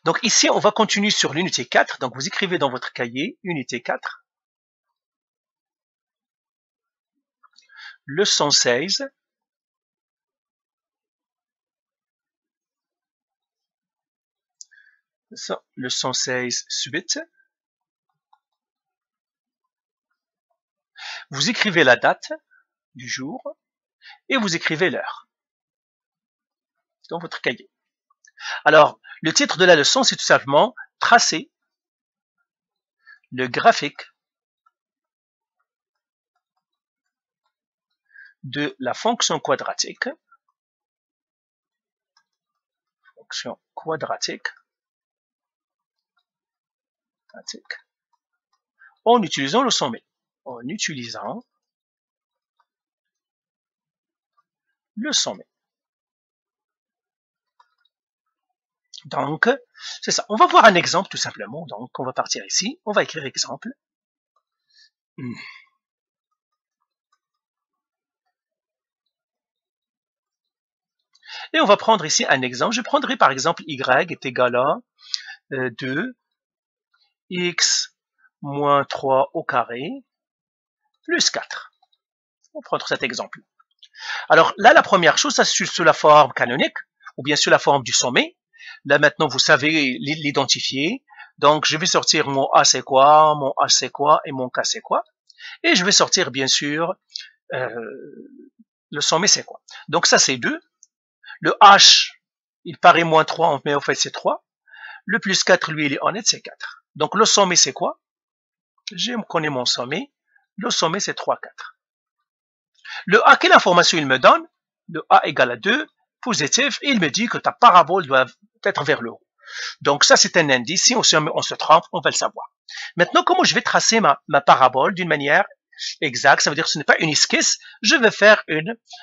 Donc ici, on va continuer sur l'unité 4. Donc vous écrivez dans votre cahier, unité 4, leçon 16, leçon 16, suite. Vous écrivez la date du jour et vous écrivez l'heure dans votre cahier. Alors, le titre de la leçon, c'est tout simplement « Tracer le graphique de la fonction quadratique, en utilisant le sommet. En utilisant le sommet. » Donc, c'est ça. On va voir un exemple tout simplement. Donc, on va partir ici. On va écrire exemple. Et on va prendre ici un exemple. Je prendrai par exemple y est égal à 2 x moins 3 au carré plus 4. On va prendre cet exemple. Alors là, la première chose, ça c'est sous la forme canonique ou bien sous la forme du sommet. Là maintenant, vous savez l'identifier. Donc, je vais sortir mon A c'est quoi, mon H c'est quoi et mon K c'est quoi. Et je vais sortir bien sûr le sommet c'est quoi. Donc ça c'est 2. Le H, il paraît moins 3, mais en fait c'est 3. Le plus 4, lui, il est honnête, c'est 4. Donc le sommet c'est quoi? Je connais mon sommet. Le sommet c'est 3, 4. Le A, quelle information il me donne? Le A égale à 2, positif, et il me dit que ta parabole doit être vers le haut. Donc ça c'est un indice, si on se trompe, on va le savoir. Maintenant, comment je vais tracer ma parabole d'une manière exacte? Ça veut dire que ce n'est pas une esquisse, je vais faire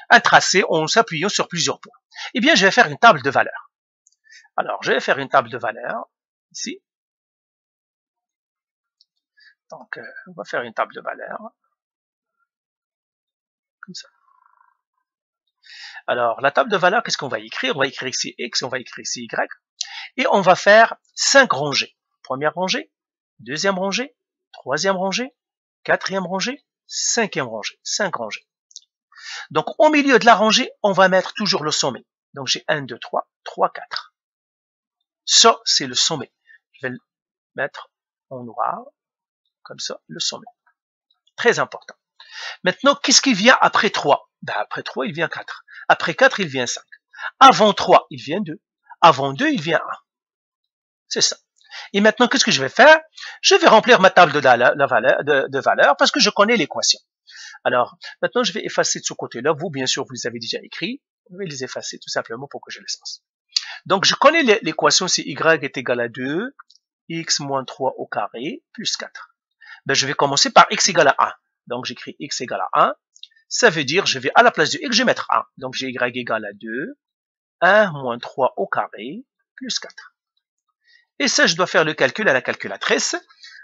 un tracé en s'appuyant sur plusieurs points. Eh bien, je vais faire une table de valeurs. Alors, je vais faire une table de valeurs, ici. Donc, on va faire une table de valeurs, comme ça. Alors, la table de valeurs, qu'est-ce qu'on va écrire? On va écrire ici X, on va écrire ici Y. Et on va faire 5 rangées. Première rangée, deuxième rangée, troisième rangée, quatrième rangée, cinquième rangée. 5 rangées. Donc, au milieu de la rangée, on va mettre toujours le sommet. Donc, j'ai 1, 2, 3, 3, 4. Ça, c'est le sommet. Je vais le mettre en noir, comme ça, le sommet. Très important. Maintenant, qu'est-ce qui vient après 3? Ben, après 3, il vient 4. Après 4, il vient 5. Avant 3, il vient 2. Avant 2, il vient 1. C'est ça. Et maintenant, qu'est-ce que je vais faire? Je vais remplir ma table de valeurs parce que je connais l'équation. Alors, maintenant, je vais effacer de ce côté-là. Vous, bien sûr, vous les avez déjà écrits. Je vais les effacer tout simplement pour que je l'espace. Donc, je connais l'équation, c'est y est égal à 2, x moins 3 au carré, plus 4. Ben, je vais commencer par x égale à 1. Donc, j'écris x égale à 1. Ça veut dire, je vais à la place de x, je vais mettre 1. Donc, j'ai y égale à 2, 1 moins 3 au carré, plus 4. Et ça, je dois faire le calcul à la calculatrice.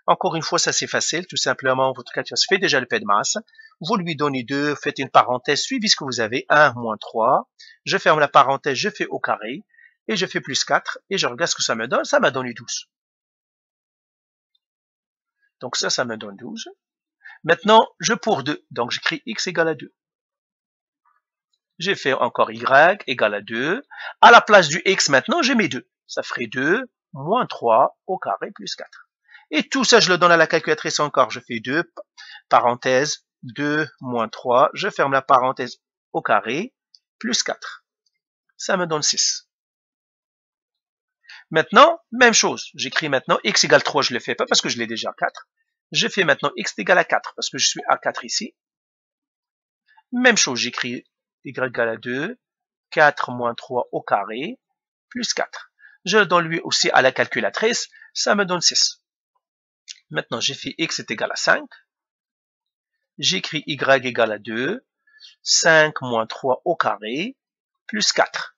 Encore une fois, ça c'est facile. Tout simplement, votre calculatrice fait déjà le P de masse. Vous lui donnez 2, faites une parenthèse, suivez ce que vous avez, 1 moins 3. Je ferme la parenthèse, je fais au carré. Et je fais plus 4. Et je regarde ce que ça me donne. Ça m'a donné 12. Donc ça me donne 12. Maintenant, je pour 2. Donc j'écris x égale à 2. J'ai fait encore y égale à 2. À la place du x, maintenant, je mets 2. Ça ferait 2 moins 3 au carré plus 4. Et tout ça, je le donne à la calculatrice encore. Je fais 2, parenthèse, 2 moins 3. Je ferme la parenthèse au carré, plus 4. Ça me donne 6. Maintenant, même chose. J'écris maintenant x égale 3, je ne le fais pas parce que je l'ai déjà à 4. Je fais maintenant x égale à 4 parce que je suis à 4 ici. Même chose, j'écris y égale à 2, 4 moins 3 au carré, plus 4. Je le donne lui aussi à la calculatrice, ça me donne 6. Maintenant, j'ai fait x est égal à 5. J'écris y égale à 2, 5 moins 3 au carré, plus 4.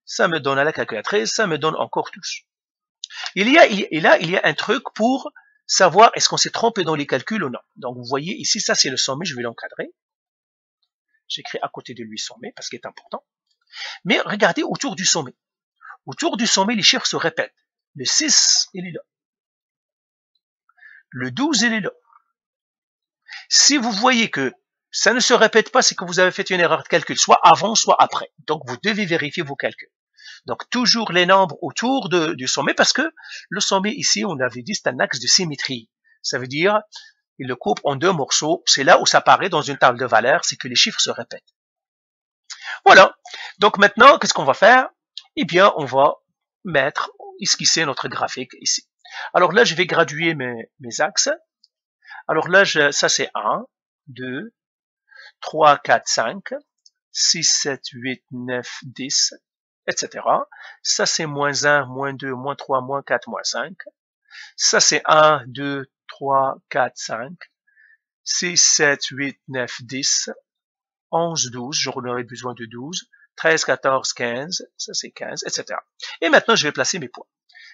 Ça me donne à la calculatrice, ça me donne encore 12. Il y a un truc pour savoir est-ce qu'on s'est trompé dans les calculs ou non. Donc, vous voyez ici, ça c'est le sommet, je vais l'encadrer. J'écris à côté de lui sommet parce qu'il est important. Mais regardez autour du sommet. Autour du sommet, les chiffres se répètent. Le 6, il est là. Le 12, il est là. Si vous voyez que ça ne se répète pas, c'est que vous avez fait une erreur de calcul, soit avant, soit après. Donc, vous devez vérifier vos calculs. Donc, toujours les nombres autour du sommet, parce que le sommet, ici, on avait dit, c'est un axe de symétrie. Ça veut dire, il le coupe en deux morceaux. C'est là où ça apparaît dans une table de valeurs, c'est que les chiffres se répètent. Voilà. Donc, maintenant, qu'est-ce qu'on va faire? Eh bien, on va esquisser notre graphique ici. Alors là, je vais graduer mes axes. Alors là, ça c'est 1, 2, 3, 4, 5, 6, 7, 8, 9, 10, etc. Ça c'est moins 1, moins 2, moins 3, moins 4, moins 5. Ça c'est 1, 2, 3, 4, 5, 6, 7, 8, 9, 10, 11, 12, j'en aurai besoin de 12, 13, 14, 15, ça c'est 15, etc. Et maintenant je vais placer mes points.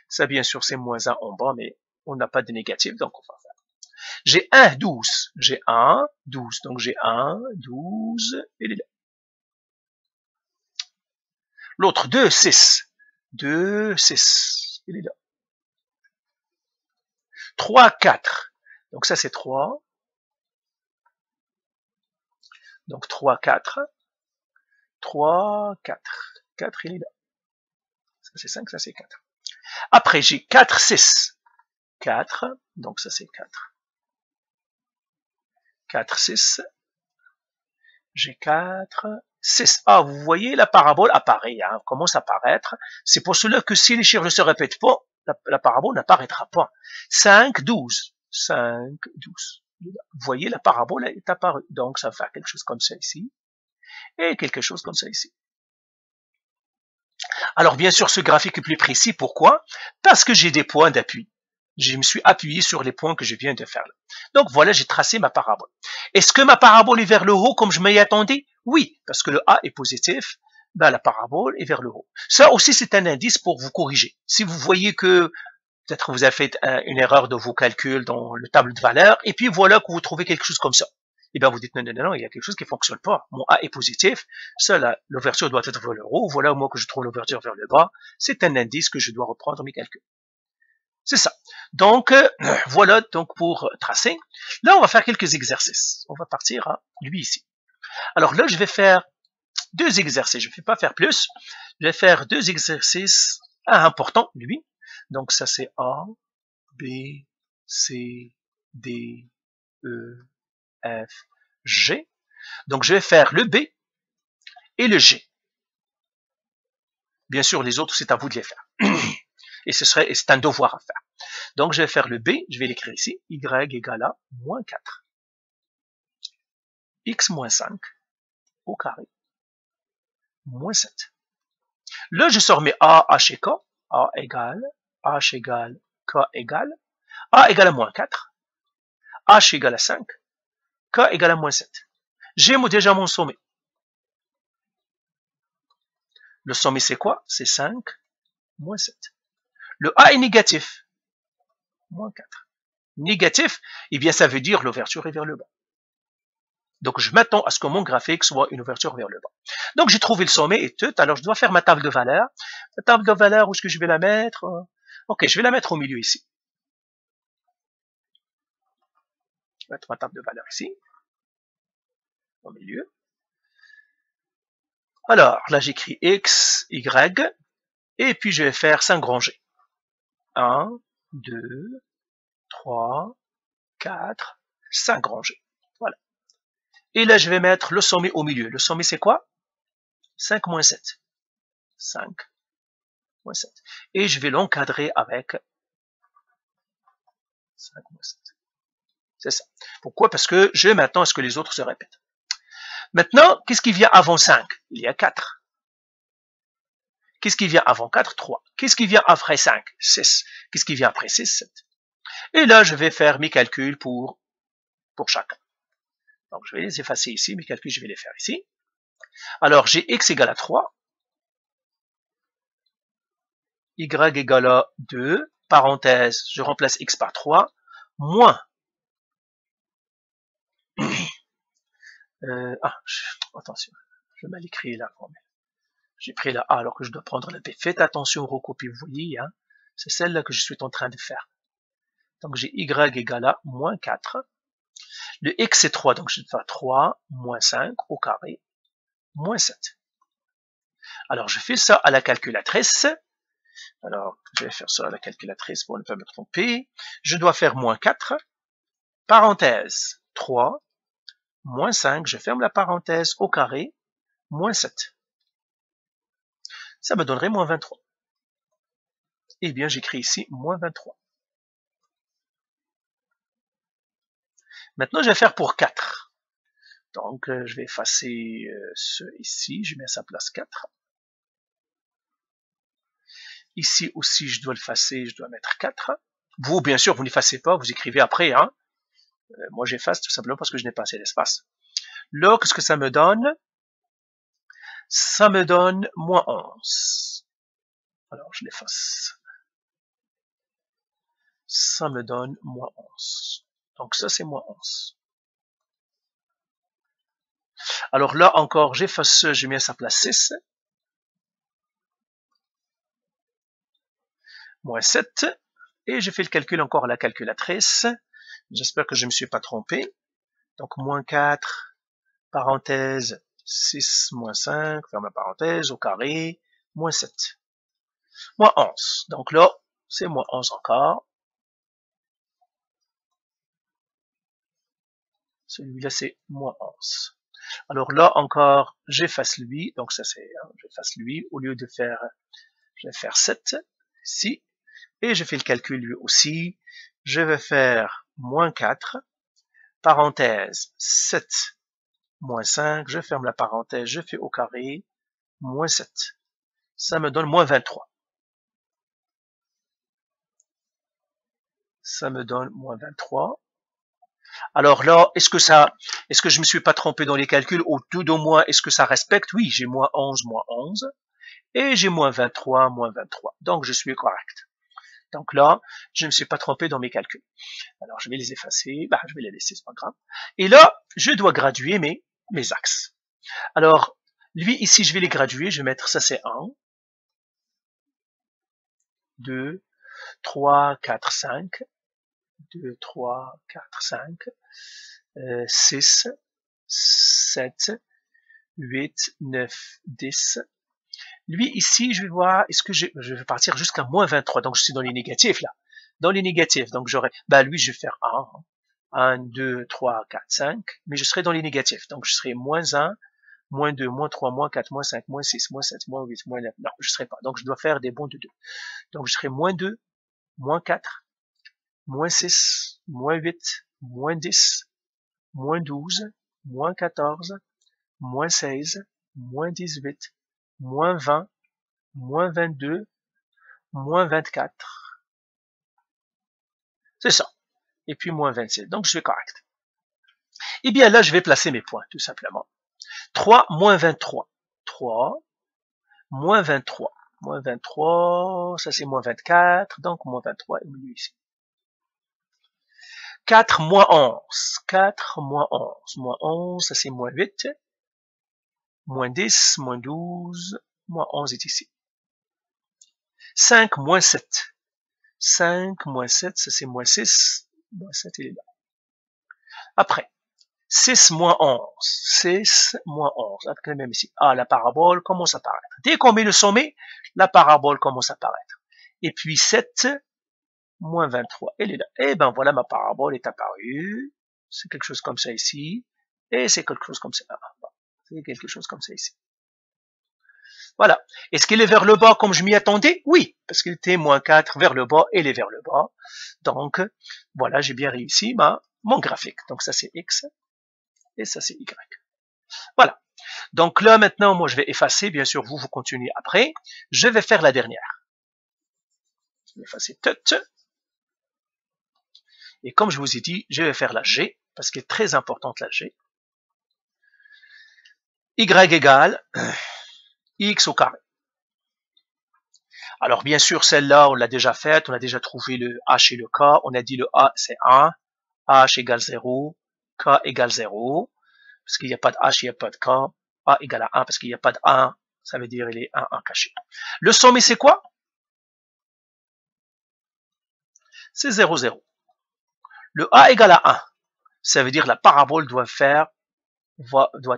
Ça bien sûr c'est moins 1 en bas, mais on n'a pas de négatif, donc on va faire. J'ai 1, 12. J'ai 1, 12. Donc j'ai 1, 12, il est là. L'autre 2, 6. 2, 6, il est là. 3, 4. Donc ça c'est 3. Donc 3, 4. 3, 4. 4, il est là. Ça c'est 5, ça c'est 4. Après j'ai 4, 6. 4, donc ça c'est 4. 4, 6. J'ai 4, 6. Ah, vous voyez, la parabole apparaît, hein, commence à apparaître. C'est pour cela que si les chiffres ne se répètent pas, la parabole n'apparaîtra pas. 5, 12. 5, 12. Vous voyez, la parabole est apparue. Donc, ça va faire quelque chose comme ça ici. Et quelque chose comme ça ici. Alors, bien sûr, ce graphique est plus précis. Pourquoi? Parce que j'ai des points d'appui. Je me suis appuyé sur les points que je viens de faire là. Donc voilà, j'ai tracé ma parabole. Est-ce que ma parabole est vers le haut comme je m'y attendais? Oui, parce que le A est positif, ben la parabole est vers le haut. Ça aussi, c'est un indice pour vous corriger. Si vous voyez que peut-être vous avez fait une erreur de vos calculs dans le tableau de valeurs, et puis voilà que vous trouvez quelque chose comme ça. Et bien vous dites non, non, non, il y a quelque chose qui ne fonctionne pas. Mon A est positif, ça, l'ouverture doit être vers le haut, voilà moi que je trouve l'ouverture vers le bas. C'est un indice que je dois reprendre mes calculs. C'est ça. Donc, voilà donc pour tracer. Là, on va faire quelques exercices. On va partir à lui ici. Alors là, je vais faire deux exercices. Je ne vais pas faire plus. Je vais faire deux exercices importants, lui. Donc, ça, c'est A, B, C, D, E, F, G. Donc, je vais faire le B et le G. Bien sûr, les autres, c'est à vous de les faire. Et c'est un devoir à faire. Donc, je vais faire le B, je vais l'écrire ici, y égale à moins 4. X moins 5 au carré, moins 7. Là, je sors mes A, H et K. A égale, H égale, K égale. A égale à moins 4. H égale à 5. K égale à moins 7. J'ai déjà mon sommet. Le sommet, c'est quoi? C'est 5, moins 7. Le A est négatif. Moins 4. Négatif, eh bien, ça veut dire l'ouverture est vers le bas. Donc, je m'attends à ce que mon graphique soit une ouverture vers le bas. Donc, j'ai trouvé le sommet et tout. Alors, je dois faire ma table de valeurs. La table de valeurs, où est-ce que je vais la mettre? Ok, je vais la mettre au milieu ici. Je vais mettre ma table de valeurs ici. Au milieu. Alors, là, j'écris X, Y. Et puis, je vais faire 5 rangées. 1, 2, 3, 4, 5 rangées. Voilà. Et là, je vais mettre le sommet au milieu. Le sommet, c'est quoi? 5 moins 7. 5 moins 7. Et je vais l'encadrer avec 5 moins 7. C'est ça. Pourquoi? Parce que je m'attends à ce que les autres se répètent. Maintenant, qu'est-ce qui vient avant 5? Il y a 4. Qu'est-ce qui vient avant 4? 3. Qu'est-ce qui vient après 5? 6. Qu'est-ce qui vient après 6? 7. Et là, je vais faire mes calculs pour chacun. Donc, je vais les effacer ici. Mes calculs, je vais les faire ici. Alors, j'ai x égale à 3. Y égale à 2. Parenthèse, je remplace x par 3. Moins. Attention. Je vais mal écrire là quand même. J'ai pris la A alors que je dois prendre la B. Faites attention aux recopies, vous voyez, hein, c'est celle-là que je suis en train de faire. Donc j'ai Y égale à moins 4. Le X c'est 3, donc je vais faire 3 moins 5 au carré, moins 7. Alors je fais ça à la calculatrice. Alors je vais faire ça à la calculatrice pour ne pas me tromper. Je dois faire moins 4, parenthèse 3, moins 5, je ferme la parenthèse au carré, moins 7. Ça me donnerait moins 23. Eh bien, j'écris ici moins 23. Maintenant, je vais faire pour 4. Donc, je vais effacer ce ici, je mets à sa place 4. Ici aussi, je dois l'effacer, je dois mettre 4. Vous, bien sûr, vous n'effacez pas, vous écrivez après. Hein. Moi, j'efface tout simplement parce que je n'ai pas assez d'espace. Là, qu'est-ce que ça me donne? Ça me donne moins 11. Alors, je l'efface. Ça me donne moins 11. Donc ça, c'est moins 11. Alors là encore, j'efface ce, j'ai mis à sa place 6. Moins 7. Et je fais le calcul encore à la calculatrice. J'espère que je ne me suis pas trompé. Donc moins 4, parenthèse, 6 moins 5, ferme la parenthèse, au carré, moins 7. Moins 11. Donc là, c'est moins 11 encore. Celui-là, c'est moins 11. Alors là encore, j'efface lui. Donc ça, c'est, j'efface lui. Au lieu de faire, je vais faire 7 ici. Et je fais le calcul lui aussi. Je vais faire moins 4, parenthèse, 7, moins 5. Je ferme la parenthèse, je fais au carré, moins 7. Ça me donne moins 23. Ça me donne moins 23. Alors là, est-ce que je me suis pas trompé dans les calculs, ou tout au moins, est-ce que ça respecte? Oui, j'ai moins 11, et j'ai moins 23. Donc, je suis correct. Donc là, je ne me suis pas trompé dans mes calculs. Alors, je vais les effacer. Je vais les laisser, c'est pas grave. Et là, je dois graduer mes axes. Alors, lui, ici, je vais les graduer. Je vais mettre, ça c'est 1, 2, 3, 4, 5. 2, 3, 4, 5, 6, 7, 8, 9, 10. Lui, ici, je vais voir, est-ce que je vais partir jusqu'à moins 23. Donc, je suis dans les négatifs, là. Dans les négatifs. Donc, j'aurai, lui, je vais faire 1, 2, 3, 4, 5. Mais je serai dans les négatifs. Donc, je serai moins 1, moins 2, moins 3, moins 4, moins 5, moins 6, moins 7, moins 8, moins 9. Non, je ne serai pas. Donc, je dois faire des bons de 2. Donc, je serai moins 2, moins 4, moins 6, moins 8, moins 10, moins 12, moins 14, moins 16, moins 18, moins 20, moins 22, moins 24. C'est ça. Et puis moins 27. Donc je suis correct. Et bien là, je vais placer mes points, tout simplement. 3, moins 23. 3, moins 23. Moins 23, ça c'est moins 24, donc moins 23 est au milieu ici. 4, moins 11. 4, moins 11. Moins 11, ça c'est moins 8. Moins 10, moins 12, moins 11 est ici. 5, moins 7. 5, moins 7, ça c'est moins 6. Moins 7, il est là. Après, 6, moins 11. 6, moins 11. Après, même ici. La parabole commence à apparaître. Dès qu'on met le sommet, la parabole commence à apparaître. Et puis 7, moins 23, elle est là. Et ben voilà, ma parabole est apparue. C'est quelque chose comme ça ici. Et c'est quelque chose comme ça. C'est quelque chose comme ça ici. Voilà. Est-ce qu'elle est vers le bas comme je m'y attendais? Oui, parce qu'il était moins 4 vers le bas, elle est vers le bas. Donc, voilà, j'ai bien réussi mon graphique. Donc ça c'est X et ça c'est Y. Voilà. Donc là maintenant, moi je vais effacer, bien sûr vous continuez après. Je vais faire la dernière. Je vais effacer tout. Et comme je vous ai dit, je vais faire la G, parce qu'elle est très importante la G. Y égale X au carré. Alors bien sûr, celle-là, on l'a déjà faite, on a déjà trouvé le H et le K, on a dit le A c'est 1, H égale 0, K égale 0, parce qu'il n'y a pas de H, il n'y a pas de K, A égale à 1 parce qu'il n'y a pas de 1, Ça veut dire il est 1 caché. Le sommet, c'est quoi? C'est 0, 0. Le A égale à 1. Ça veut dire la parabole doit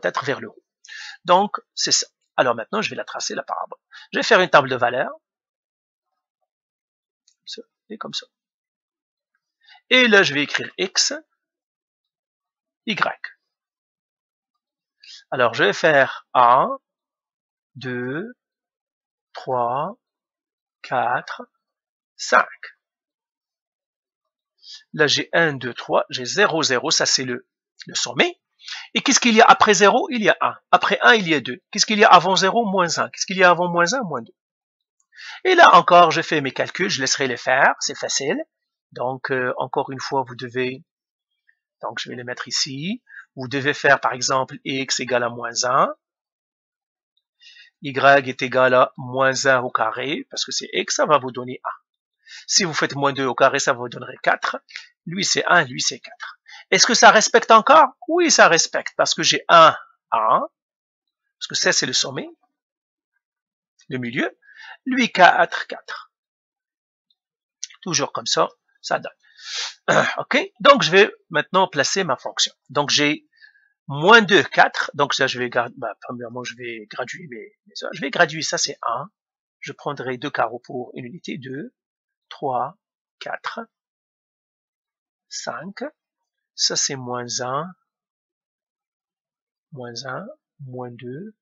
être vers le haut. Donc, c'est ça. Alors maintenant, je vais la tracer, la parabole. Je vais faire une table de valeurs. Et comme ça. Et là, je vais écrire X, Y. Alors, je vais faire 1, 2, 3, 4, 5. Là, j'ai 1, 2, 3, j'ai 0, 0, ça c'est le sommet. Et qu'est-ce qu'il y a après 0? Il y a 1. Après 1, il y a 2. Qu'est-ce qu'il y a avant 0? Moins 1. Qu'est-ce qu'il y a avant moins 1? Moins 2. Et là encore, je fais mes calculs, je laisserai les faire, c'est facile. Donc, encore une fois, vous devez, donc je vais les mettre ici. Vous devez faire, par exemple, x égale à moins 1. Y est égal à moins 1 au carré, parce que c'est x, ça va vous donner 1. Si vous faites moins 2 au carré, ça vous donnerait 4. Lui, c'est 1, lui, c'est 4. Est-ce que ça respecte encore? Oui, ça respecte, parce que j'ai 1, 1, parce que ça, c'est le sommet, le milieu. Lui, 4, 4. Toujours comme ça, ça donne. OK? Donc, je vais maintenant placer ma fonction. Donc, j'ai moins 2, 4. Donc, ça, je vais, premièrement, je vais graduer je vais graduer ça, c'est 1. Je prendrai 2 carreaux pour une unité, 2, 3, 4, 5. Ça, c'est moins 1, moins 2,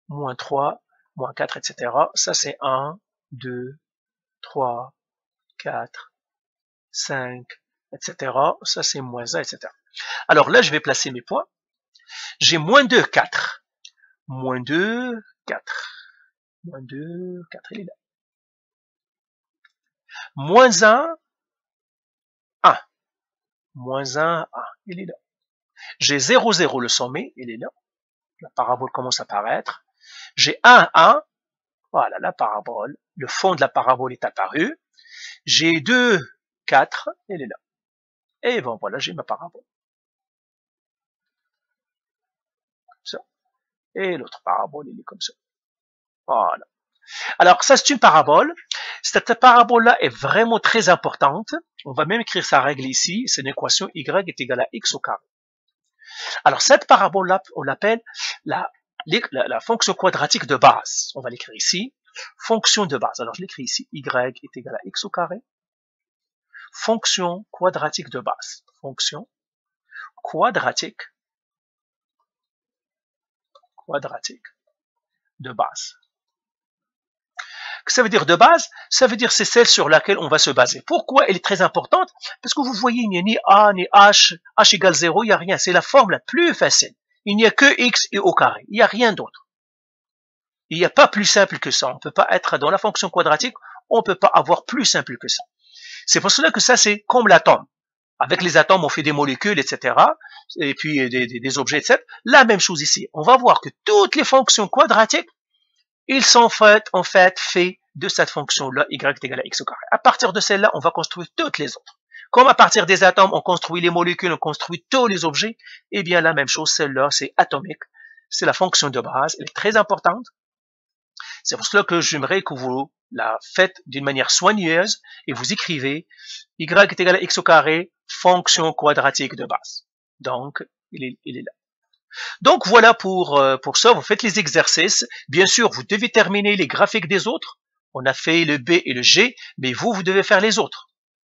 moins 3, moins 4, etc. Ça, c'est 1, 2, 3, 4, 5, etc. Ça, c'est moins 1, etc. Alors là, je vais placer mes points. J'ai moins 2, 4. Moins 2, 4. Moins 2, 4, il est là. Moins 1, 1. Moins 1, 1, il est là. J'ai 0, 0, le sommet, il est là. La parabole commence à apparaître. J'ai 1, 1. Voilà, la parabole. Le fond de la parabole est apparu. J'ai 2, 4, elle est là. Et bon, voilà, j'ai ma parabole. Comme ça. Et l'autre parabole, elle est comme ça. Voilà. Alors, ça, c'est une parabole. Cette parabole-là est vraiment très importante. On va même écrire sa règle ici. C'est une équation y est égale à x au carré. Alors, cette parabole-là, on l'appelle la fonction quadratique de base. On va l'écrire ici. Fonction de base. Alors, je l'écris ici. Y est égal à x au carré. Fonction quadratique de base. Fonction quadratique de base. Ça veut dire de base, ça veut dire c'est celle sur laquelle on va se baser. Pourquoi elle est très importante? Parce que vous voyez, il n'y a ni A, ni H, H égale 0, il n'y a rien. C'est la forme la plus facile. Il n'y a que X et au carré. Il n'y a rien d'autre. Il n'y a pas plus simple que ça. On ne peut pas être dans la fonction quadratique, on ne peut pas avoir plus simple que ça. C'est pour cela que ça, c'est comme l'atome. Avec les atomes, on fait des molécules, etc. Et puis des objets, etc. La même chose ici. On va voir que toutes les fonctions quadratiques, ils sont en fait faits de cette fonction-là, y est égal à x au carré. À partir de celle-là, on va construire toutes les autres. Comme à partir des atomes, on construit les molécules, on construit tous les objets, eh bien la même chose, celle-là, c'est atomique. C'est la fonction de base, elle est très importante. C'est pour cela que j'aimerais que vous la faites d'une manière soigneuse et vous écrivez y est égal à x au carré, fonction quadratique de base. Donc, il est là. Donc voilà pour ça, vous faites les exercices. Bien sûr, vous devez terminer les graphiques des autres. On a fait le B et le G, mais vous devez faire les autres.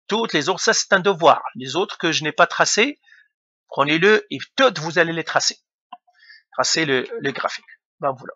Toutes les autres, ça c'est un devoir. Les autres que je n'ai pas tracés, prenez-le et toutes vous allez les tracer. Tracez le graphique. Ben voilà.